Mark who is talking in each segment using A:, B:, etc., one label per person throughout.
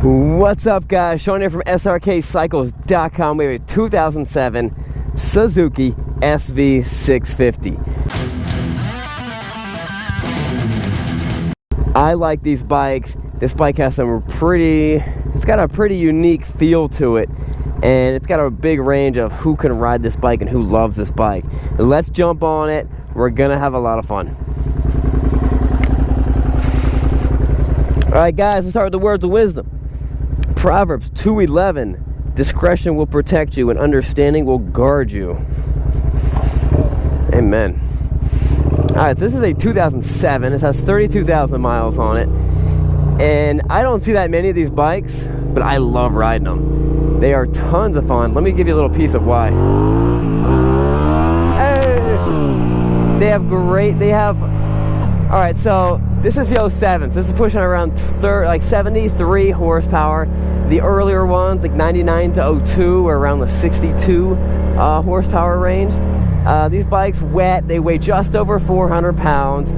A: What's up, guys? Sean here from Srkcycles.com. We have a 2007 Suzuki SV 650. I like these bikes. This bike has it's got a pretty unique feel to it, and it's got a big range of who can ride this bike and who loves this bike. Let's jump on it. We're gonna have a lot of fun. Alright guys, let's start with the words of wisdom. Proverbs 2:11, discretion will protect you and understanding will guard you. Amen. Alright, so this is a 2007. This has 32,000 miles on it. And I don't see that many of these bikes, but I love riding them. They are tons of fun. Let me give you a little piece of why. Hey! Alright, so this is the 07. So this is pushing around 73 horsepower. The earlier ones, like 99 to 02, are around the 62 horsepower range. These bikes wet, they weigh just over 400 pounds.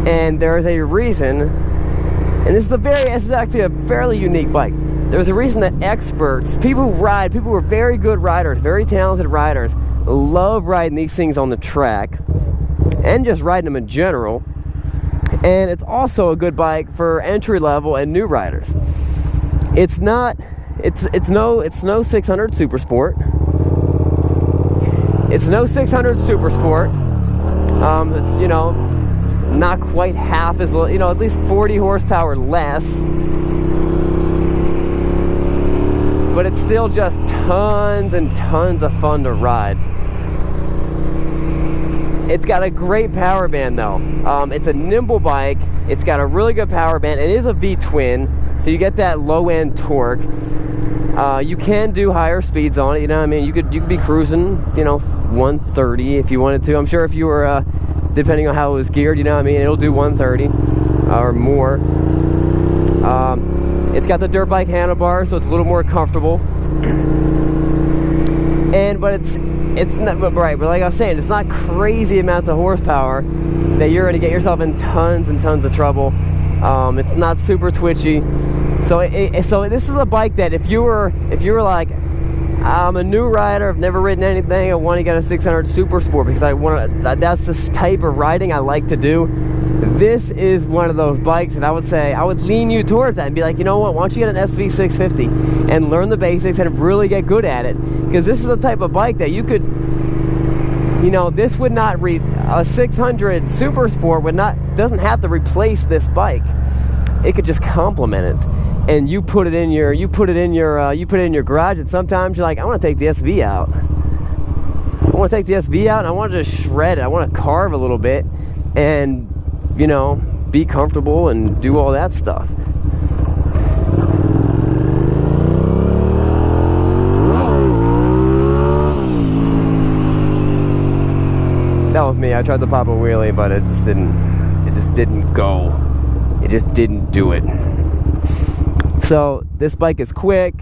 A: And there is a reason, and this is actually a fairly unique bike. There's a reason that experts, people who are very good riders, very talented riders, love riding these things on the track and just riding them in general. And it's also a good bike for entry level and new riders. It's no 600 Super Sport. It's no 600 Super Sport. It's, you know, not quite half as, you know, at least 40 horsepower less. But it's still just tons and tons of fun to ride. It's got a great power band though. It's a nimble bike. It's got a really good power band. It is a V-twin, so you get that low-end torque. You can do higher speeds on it. You know what I mean? You could be cruising, you know, 130 if you wanted to. I'm sure if you were, depending on how it was geared, you know what I mean, it'll do 130 or more. It's got the dirt bike handlebars, so it's a little more comfortable. But like I was saying, it's not crazy amounts of horsepower that you're going to get yourself in tons and tons of trouble. It's not super twitchy. So this is a bike that if you were like, I'm a new rider, I've never ridden anything, I want to get a 600 Super Sport because that's the type of riding I like to do. This is one of those bikes, and I would lean you towards that and be like, you know what, why don't you get an SV 650 and learn the basics and really get good at it? Because this is the type of bike that you could, you know, this would not a 600 Super Sport doesn't have to replace this bike. It could just complement it. And you put it in your garage, and sometimes you're like, I want to take the SV out. I want to take the SV out and I want to just shred it. I want to carve a little bit and, you know, be comfortable and do all that stuff. That was me. I tried to pop a wheelie, but it just didn't go. It just didn't do it. So this bike is quick,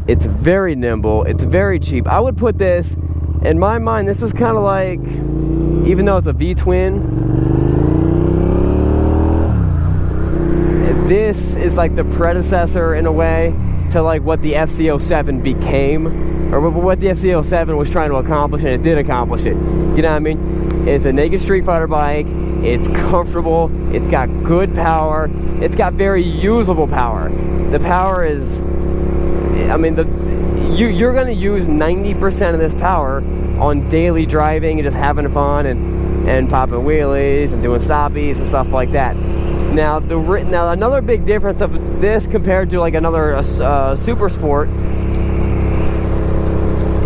A: it's very nimble, it's very cheap. I would put this, in my mind, this is kind of like, even though it's a V-twin, this is like the predecessor in a way to like what the FC07 became, or what the FC07 was trying to accomplish, and it did accomplish it. You know what I mean? It's a naked street fighter bike, it's comfortable, it's got good power, it's got very usable power. The power is, I mean, you're going to use 90% of this power on daily driving and just having fun and popping wheelies and doing stoppies and stuff like that. Now, another big difference of this compared to like another Super Sport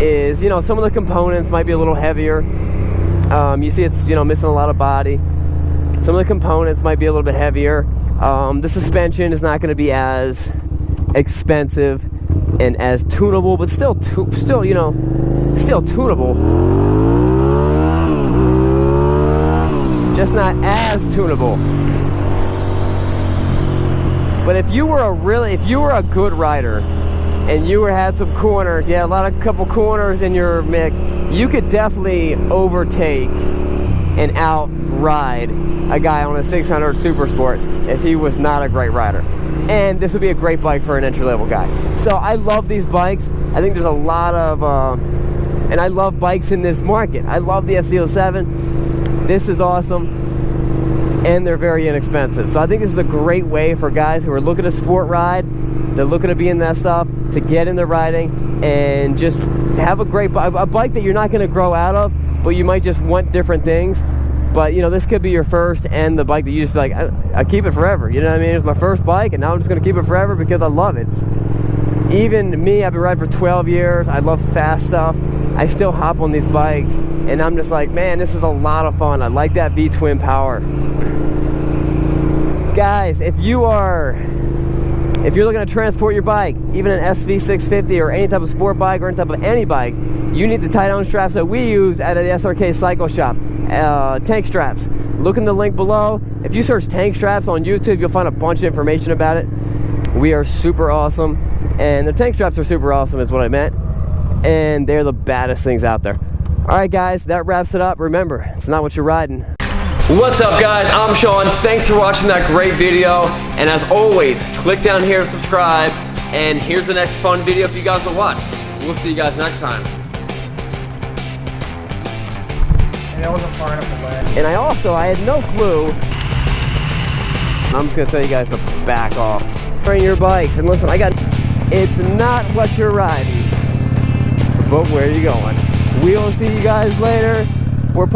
A: is, you know, some of the components might be a little heavier. You see it's, you know, missing a lot of body. Some of the components might be a little bit heavier. The suspension is not going to be as expensive and as tunable, but still tunable. Just not as tunable. But if you were a good rider and you had some corners, you had couple corners in your mix, you could definitely overtake and out-ride a guy on a 600 Super Sport if he was not a great rider. And this would be a great bike for an entry-level guy. So I love these bikes. I think there's a lot of, and I love bikes in this market. I love the SC07. This is awesome, and they're very inexpensive. So I think this is a great way for guys who are looking to sport ride, they're looking to be in that stuff, to get into riding and just have a great a bike that you're not going to grow out of, but you might just want different things. But you know, this could be your first and the bike that you just like, I keep it forever. You know what I mean? It's my first bike, and now I'm just going to keep it forever because I love it. Even me, I've been riding for 12 years. I love fast stuff. I still hop on these bikes, and I'm just like, man, this is a lot of fun. I like that V-twin power. Guys, if you're looking to transport your bike, even an SV650 or any type of sport bike or any type of any bike, you need the tie-down straps that we use at the Srkcycles shop. Tank straps. Look in the link below. If you search tank straps on YouTube, you'll find a bunch of information about it. We are super awesome, and the tank straps are super awesome is what I meant, and they're the baddest things out there. All right, guys, that wraps it up. Remember, it's not what you're riding. What's up, guys? I'm Sean. Thanks for watching that great video, and as always, click down here to subscribe, and here's the next fun video for you guys to watch. We'll see you guys next time.
B: And that wasn't far enough away.
A: And I had no clue. I'm just gonna tell you guys to back off. Train your bikes, and listen, it's not what you're riding, but where you're going. We'll see you guys later. We're